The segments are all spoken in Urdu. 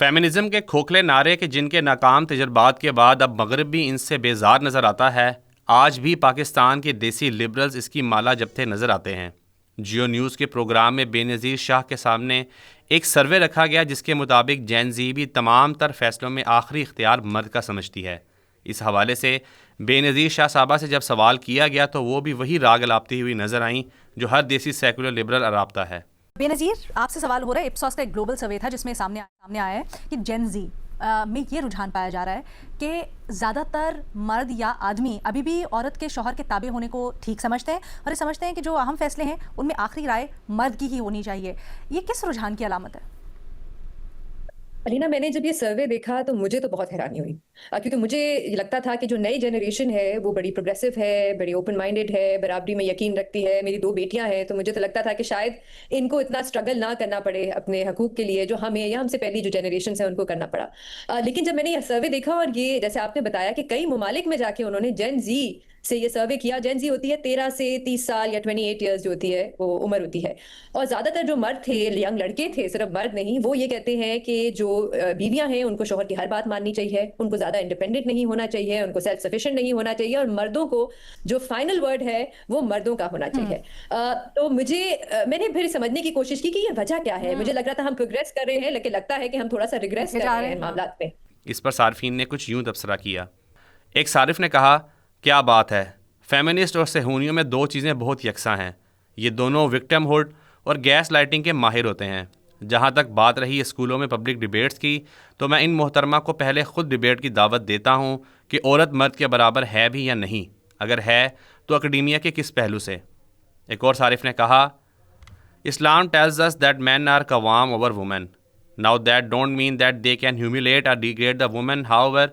فیمنزم کے کھوکھلے نعرے کے جن کے ناکام تجربات کے بعد اب مغرب بھی ان سے بیزار نظر آتا ہے، آج بھی پاکستان کے دیسی لبرلز اس کی مالا جپتے نظر آتے ہیں۔ جیو نیوز کے پروگرام میں بے نظیر شاہ کے سامنے ایک سروے رکھا گیا جس کے مطابق جین زی بھی تمام تر فیصلوں میں آخری اختیار مرد کا سمجھتی ہے۔ اس حوالے سے بے نظیر شاہ صاحبہ سے جب سوال کیا گیا تو وہ بھی وہی راگ الاپتی ہوئی نظر آئیں جو ہر دیسی سیکولر لبرل الاپتا ہے۔ بے نظیر، آپ سے سوال ہو رہا ہے، اپسوس کا ایک گلوبل سروے تھا جس میں سامنے آیا ہے کہ جین زی میں یہ رجحان پایا جا رہا ہے کہ زیادہ تر مرد یا آدمی ابھی بھی عورت کے شوہر کے تابع ہونے کو ٹھیک سمجھتے ہیں اور یہ سمجھتے ہیں کہ جو اہم فیصلے ہیں ان میں آخری رائے مرد کی ہی ہونی چاہیے۔ یہ کس رجحان کی علامت ہے؟ علینا، میں نے جب یہ سروے دیکھا تو مجھے تو بہت حیرانی ہوئی، کیونکہ مجھے لگتا تھا کہ جو نئی جنریشن ہے وہ بڑی پروگریسو ہے، بڑی اوپن مائنڈیڈ ہے، برابری میں یقین رکھتی ہے، میری 2 بیٹیاں ہیں، تو مجھے تو لگتا تھا کہ شاید ان کو اتنا اسٹرگل نہ کرنا پڑے اپنے حقوق کے لیے جو ہمیں یا ہم سے پہلی جو جنریشنز ہیں ان کو کرنا پڑا۔ لیکن جب میں نے یہ سروے دیکھا اور یہ جیسے آپ نے بتایا کہ کئی ممالک میں جا کے انہوں نے جین زی سے یہ سروے کیا۔ جین زی ہوتی ہے 13 سے 30 سال یا 28 ایئرز جو ہوتی ہے وہ عمر ہوتی ہے، اور زیادہ تر جو مرد تھے، ینگ لڑکے تھے، صرف مرد نہیں، وہ یہ کہتے ہیں کہ جو بیویاں ہیں ان کو شوہر کی ہر بات ماننی چاہیے، ان کو زیادہ انڈیپینڈنٹ نہیں ہونا چاہیے، ان کو سیلف سفیشینٹ نہیں ہونا چاہیے، اور مردوں کو جو فائنل ورڈ ہے وہ مردوں کا ہونا چاہیے۔ تو میں نے پھر سمجھنے کی کوشش کی کہ یہ وجہ کیا ہے۔ مجھے لگ رہا تھا ہم پروگریس کر رہے ہیں، لیکن لگتا ہے کہ ہم تھوڑا سا ریگریس کر رہے ہیں معاملات میں۔ اس پر صارفین نے کچھ یوں تبصرہ کیا۔ ایک صارف نے کہا، کیا بات ہے، فیمنسٹ اور صہیونیوں میں 2 چیزیں بہت یکساں ہیں، یہ دونوں وکٹم ہوڈ اور گیس لائٹنگ کے ماہر ہوتے ہیں۔ جہاں تک بات رہی اسکولوں میں پبلک ڈیبیٹس کی، تو میں ان محترمہ کو پہلے خود ڈیبیٹ کی دعوت دیتا ہوں کہ عورت مرد کے برابر ہے بھی یا نہیں، اگر ہے تو اکیڈیمیا کے کس پہلو سے۔ ایک اور صارف نے کہا، اسلام tells us that men are قوام over women. Now that don't mean that they can humiliate or degrade the woman however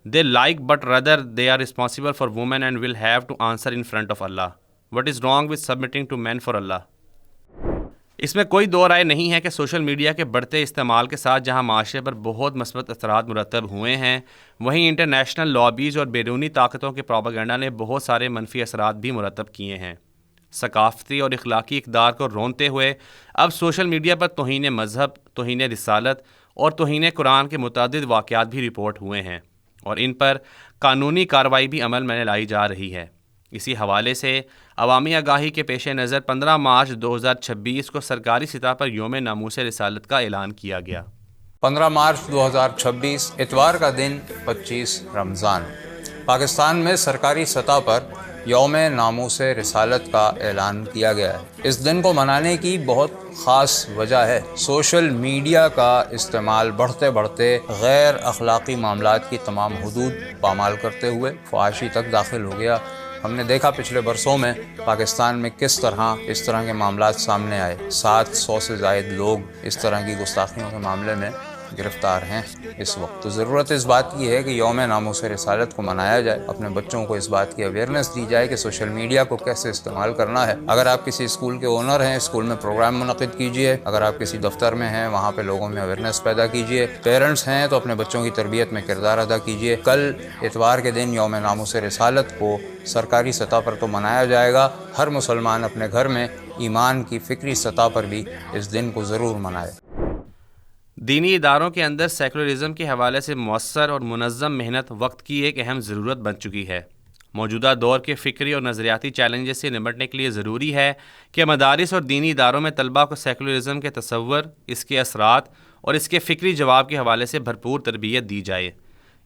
they like, but rather they are responsible for women and will have to answer in front of Allah. What is wrong with submitting to men for Allah? اس میں کوئی 2 رائے نہیں ہے کہ سوشل میڈیا کے بڑھتے استعمال کے ساتھ جہاں معاشرے پر بہت مثبت اثرات مرتب ہوئے ہیں، وہیں انٹرنیشنل لابیز اور بیرونی طاقتوں کے پروپیگنڈا نے بہت سارے منفی اثرات بھی مرتب کیے ہیں۔ ثقافتی اور اخلاقی اقدار کو رونتے ہوئے اب سوشل میڈیا پر توہین مذہب، توہین رسالت اور توہین قرآن کے متعدد واقعات بھی رپورٹ ہوئے ہیں، اور ان پر قانونی کارروائی بھی عمل میں لائی جا رہی ہے۔ اسی حوالے سے عوامی آگاہی کے پیش نظر 15 مارچ 2026 کو سرکاری سطح پر یوم ناموس رسالت کا اعلان کیا گیا۔ 15 مارچ 2026 اتوار کا دن 25 رمضان، پاکستان میں سرکاری سطح پر یوم ناموس رسالت کا اعلان کیا گیا ہے۔ اس دن کو منانے کی بہت خاص وجہ ہے۔ سوشل میڈیا کا استعمال بڑھتے بڑھتے غیر اخلاقی معاملات کی تمام حدود پامال کرتے ہوئے فحاشی تک داخل ہو گیا۔ ہم نے دیکھا پچھلے برسوں میں پاکستان میں کس طرح اس طرح کے معاملات سامنے آئے۔ 700 سے زائد لوگ اس طرح کی گستاخیوں کے معاملے میں گرفتار ہیں اس وقت۔ تو ضرورت اس بات کی ہے کہ یوم ناموس رسالت کو منایا جائے، اپنے بچوں کو اس بات کی اویئرنیس دی جائے کہ سوشل میڈیا کو کیسے استعمال کرنا ہے۔ اگر آپ کسی اسکول کے اونر ہیں، اسکول میں پروگرام منعقد کیجیے، اگر آپ کسی دفتر میں ہیں وہاں پہ لوگوں میں اویئرنیس پیدا کیجیے، پیرنٹس ہیں تو اپنے بچوں کی تربیت میں کردار ادا کیجیے۔ کل اتوار کے دن یوم ناموس رسالت کو سرکاری سطح پر تو منایا جائے گا، ہر مسلمان اپنے گھر میں ایمان کی فکری سطح پر بھی اس دن کو ضرور منائے۔ دینی اداروں کے اندر سیکولرزم کے حوالے سے مؤثر اور منظم محنت وقت کی ایک اہم ضرورت بن چکی ہے۔ موجودہ دور کے فکری اور نظریاتی چیلنجز سے نمٹنے کے لیے ضروری ہے کہ مدارس اور دینی اداروں میں طلباء کو سیکولرزم کے تصور، اس کے اثرات اور اس کے فکری جواب کے حوالے سے بھرپور تربیت دی جائے۔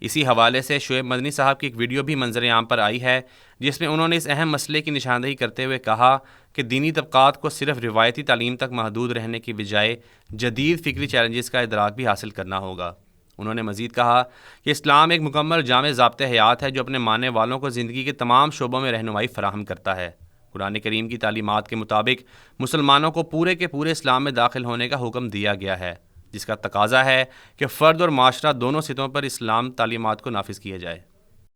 اسی حوالے سے شعیب مدنی صاحب کی ایک ویڈیو بھی منظر عام پر آئی ہے جس میں انہوں نے اس اہم مسئلے کی نشاندہی کرتے ہوئے کہا کہ دینی طبقات کو صرف روایتی تعلیم تک محدود رہنے کی بجائے جدید فکری چیلنجز کا ادراک بھی حاصل کرنا ہوگا۔ انہوں نے مزید کہا کہ اسلام ایک مکمل جامع ضابطۂ حیات ہے جو اپنے ماننے والوں کو زندگی کے تمام شعبوں میں رہنمائی فراہم کرتا ہے۔ قرآن کریم کی تعلیمات کے مطابق مسلمانوں کو پورے کے پورے اسلام میں داخل ہونے کا حکم دیا گیا ہے، جس کا تقاضا ہے کہ فرد اور معاشرہ دونوں سطحوں پر اسلام تعلیمات کو نافذ کیا جائے۔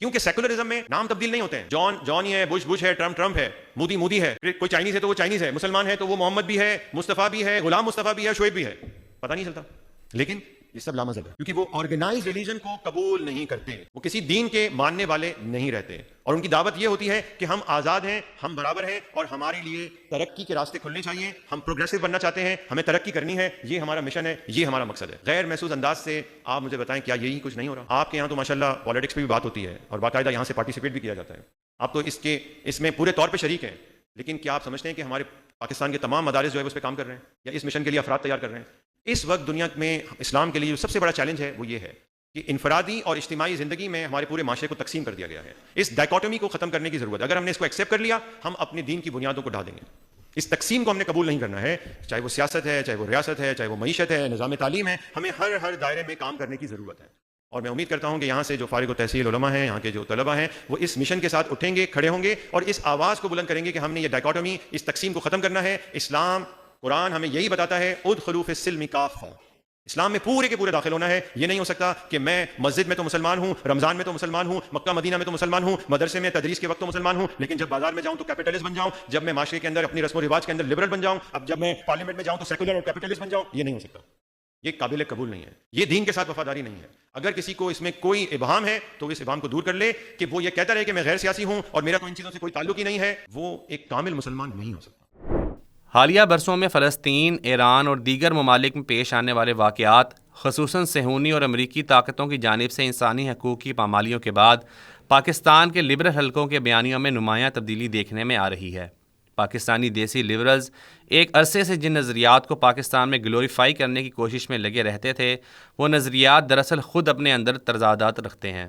کیونکہ سیکولرزم میں نام تبدیل نہیں ہوتے ہیں، جان ہی ہے، بش ہے، ٹرمپ ہے، مودی ہے، کوئی چائنیز ہے تو وہ چائنیز ہے، مسلمان ہے تو وہ محمد بھی ہے، مصطفیٰ بھی ہے، غلام مصطفیٰ بھی ہے، شعیب بھی ہے، پتہ نہیں چلتا۔ لیکن یہ سب لامذہب ہے، کیونکہ وہ آرگنائز ریلیجن کو قبول نہیں کرتے، وہ کسی دین کے ماننے والے نہیں رہتے، اور ان کی دعوت یہ ہوتی ہے کہ ہم آزاد ہیں، ہم برابر ہیں، اور ہمارے لیے ترقی کے راستے کھلنے چاہیے، ہم پروگریسو بننا چاہتے ہیں، ہمیں ترقی کرنی ہے، یہ ہمارا مشن ہے، یہ ہمارا مقصد ہے۔ غیر محسوس انداز سے آپ مجھے بتائیں کیا یہی کچھ نہیں ہو رہا؟ آپ کے یہاں تو ماشاءاللہ پالیٹکس پہ بھی بات ہوتی ہے اور باقاعدہ یہاں سے پارٹیسپیٹ بھی کیا جاتا ہے، آپ تو اس میں پورے طور پہ شریک ہیں، لیکن کیا آپ سمجھتے ہیں کہ ہمارے پاکستان کے تمام مدارس جو ہے اس پہ کام کر رہے ہیں یا اس مشن کے لیے افراد تیار کر رہے ہیں؟ اس وقت دنیا میں اسلام کے لیے جو سب سے بڑا چیلنج ہے وہ یہ ہے کہ انفرادی اور اجتماعی زندگی میں ہمارے پورے معاشرے کو تقسیم کر دیا گیا ہے۔ اس ڈائکوٹمی کو ختم کرنے کی ضرورت ہے۔ اگر ہم نے اس کو ایکسیپٹ کر لیا، ہم اپنے دین کی بنیادوں کو ڈھا دیں گے۔ اس تقسیم کو ہم نے قبول نہیں کرنا ہے، چاہے وہ سیاست ہے، چاہے وہ ریاست ہے، چاہے وہ معیشت ہے، نظام تعلیم ہے، ہمیں ہر دائرے میں کام کرنے کی ضرورت ہے۔ اور میں امید کرتا ہوں کہ یہاں سے جو فارغ التحصیل علماء ہیں، یہاں کے جو طلبہ ہیں، وہ اس مشن کے ساتھ اٹھیں گے، کھڑے ہوں گے اور اس آواز کو بلند کریں گے کہ ہم نے یہ ڈائکوٹمی، اس تقسیم کو ختم کرنا ہے۔ اسلام، قرآن ہمیں یہی بتاتا ہے، ادخلوا فی السلم کافہ، اسلام میں پورے کے پورے داخل ہونا ہے۔ یہ نہیں ہو سکتا کہ میں مسجد میں تو مسلمان ہوں، رمضان میں تو مسلمان ہوں، مکہ مدینہ میں تو مسلمان ہوں، مدرسے میں تدریس کے وقت تو مسلمان ہوں، لیکن جب بازار میں جاؤں تو کیپٹلسٹ بن جاؤں، جب میں معاشرے کے اندر اپنی رسم و رواج کے اندر لبرل بن جاؤں، اب جب میں پارلیمنٹ میں جاؤں تو سیکولر اور کیپٹلسٹ بن جاؤں۔ یہ نہیں ہو سکتا، یہ قابل قبول نہیں ہے، یہ دین کے ساتھ وفاداری نہیں ہے۔ اگر کسی کو اس میں کوئی ابہام ہے تو اس ابہام کو دور کر لے کہ وہ یہ کہتا رہے کہ میں غیر سیاسی ہوں اور میرا تو ان چیزوں سے کوئی تعلق ہی نہیں ہے، وہ ایک کامل مسلمان نہیں ہو سکتا۔ حالیہ برسوں میں فلسطین، ایران اور دیگر ممالک میں پیش آنے والے واقعات، خصوصاً صہیونی اور امریکی طاقتوں کی جانب سے انسانی حقوق کی پامالیوں کے بعد پاکستان کے لبرل حلقوں کے بیانیوں میں نمایاں تبدیلی دیکھنے میں آ رہی ہے۔ پاکستانی دیسی لبرلز ایک عرصے سے جن نظریات کو پاکستان میں گلوریفائی کرنے کی کوشش میں لگے رہتے تھے، وہ نظریات دراصل خود اپنے اندر تضادات رکھتے ہیں،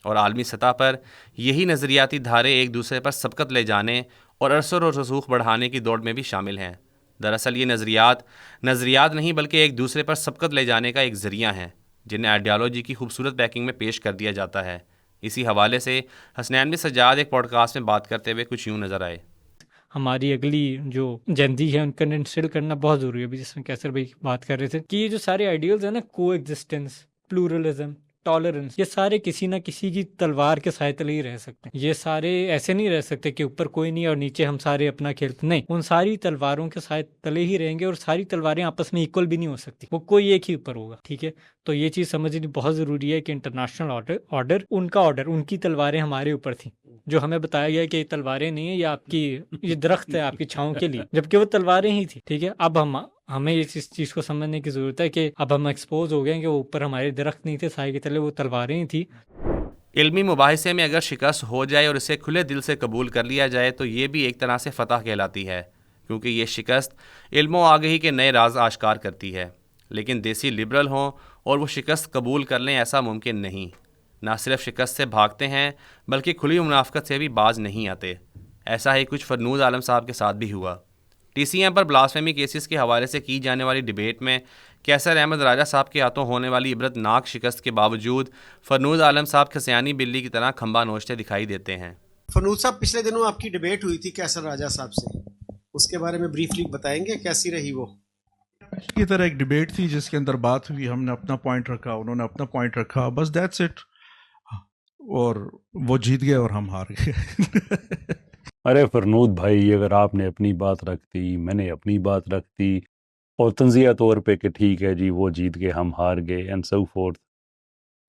اور عالمی سطح پر یہی نظریاتی دھارے ایک دوسرے پر سبقت لے جانے اور اثر و رسوخ بڑھانے کی دوڑ میں بھی شامل ہیں۔ دراصل یہ نظریات نہیں بلکہ ایک دوسرے پر سبقت لے جانے کا ایک ذریعہ ہیں، جنہیں آئیڈیالوجی کی خوبصورت پیکنگ میں پیش کر دیا جاتا ہے۔ اسی حوالے سے حسنین بن سجاد ایک پوڈ کاسٹ میں بات کرتے ہوئے کچھ یوں نظر آئے۔ ہماری اگلی جو جینزی ہے ان کا انسٹل کرنا بہت ضروری ہے۔ ابھی جس میں کیسر بھائی بات کر رہے تھے کہ یہ جو سارے آئیڈیلز ہیں نا، کو ایگزسٹنس، پلورلزم، ٹالرنس، یہ سارے کسی نہ کسی کی تلوار کے سائے تلے ہی رہ سکتے ہیں۔ یہ سارے ایسے نہیں رہ سکتے کہ اوپر کوئی نہیں اور نیچے ہم سارے اپنا کھیلتے، نہیں، ان ساری تلواروں کے سائے تلے ہی رہیں گے، اور ساری تلواریں آپس میں ایکول بھی نہیں ہو سکتی، وہ کوئی ایک ہی اوپر ہوگا، ٹھیک ہے؟ تو یہ چیز سمجھنی بہت ضروری ہے کہ انٹرنیشنل آرڈر ان کی تلواریں ہمارے اوپر تھیں، جو ہمیں بتایا گیا کہ یہ تلواریں نہیں ہیں، یہ درخت ہے آپ کی چھاؤں کے لیے، جبکہ وہ تلواریں ہی تھیں، ٹھیک ہے؟ اب ہمیں اس چیز کو سمجھنے کی ضرورت ہے کہ اب ہم ایکسپوز ہو گئے ہیں کہ وہ اوپر ہمارے درخت نہیں تھے سائے کے تلے، وہ تلواریں ہی تھیں۔ علمی مباحثے میں اگر شکست ہو جائے اور اسے کھلے دل سے قبول کر لیا جائے تو یہ بھی ایک طرح سے فتح کہلاتی ہے، کیونکہ یہ شکست علم و آگہی کے نئے راز آشکار کرتی ہے۔ لیکن دیسی لبرل ہوں اور وہ شکست قبول کر لیں، ایسا ممکن نہیں۔ نہ صرف شکست سے بھاگتے ہیں بلکہ کھلی منافقت سے بھی باز نہیں آتے۔ ایسا ہی کچھ فرنود عالم صاحب کے ساتھ بھی ہوا۔ ٹی سی ایم پر بلاسفیمی کیسز کے حوالے سے کی جانے والی ڈیبیٹ میں کیسر احمد راجہ صاحب کے ہاتھوں ہونے والی عبرت ناک شکست کے باوجود فرنود عالم صاحب کھسیانی بلی کی طرح کھمبا نوچتے دکھائی دیتے ہیں۔ فرنود صاحب، پچھلے دنوں آپ کی ڈیبیٹ ہوئی تھی کیسر راجہ صاحب سے، اس کے بارے میں بریفلی بتائیں گے کیسی رہی وہ؟ کی طرح ایک ڈیبیٹ تھی جس کے اندر بات ہوئی، ہم نے اپنا پوائنٹ رکھا، انہوں نے اپنا پوائنٹ رکھا، بس دیٹس اٹ، اور وہ جیت گئے اور ہم ہار گئے۔ ارے فرنود بھائی، اگر آپ نے اپنی بات رکھ دی، میں نے اپنی بات رکھ دی، اور تنزیہ طور پہ کہ ٹھیک ہے جی وہ جیت گئے ہم ہار گئے اینڈ سو فورتھ،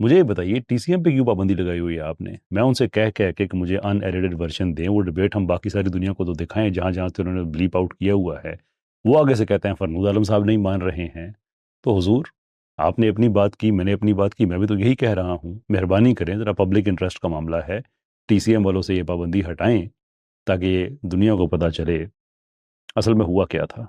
مجھے یہ بتائیے ٹی سی ایم پہ کیوں پابندی لگائی ہوئی ہے آپ نے؟ میں ان سے کہہ کہ مجھے ان ایڈیٹڈ ورژن دیں، وہ ڈیبیٹ ہم باقی ساری دنیا کو تو دکھائیں جہاں سے انہوں نے بلیپ آؤٹ کیا ہوا ہے، وہ آگے سے کہتے ہیں فرنود عالم صاحب نہیں مان رہے ہیں۔ تو حضور، آپ نے اپنی بات کی، میں نے اپنی بات کی، میں بھی تو یہی کہہ رہا ہوں، مہربانی کریں، ذرا پبلک انٹرسٹ کا معاملہ ہے، ٹی سی ایم والوں سے یہ پابندی ہٹائیں تاکہ دنیا کو پتہ چلے اصل میں ہوا کیا تھا۔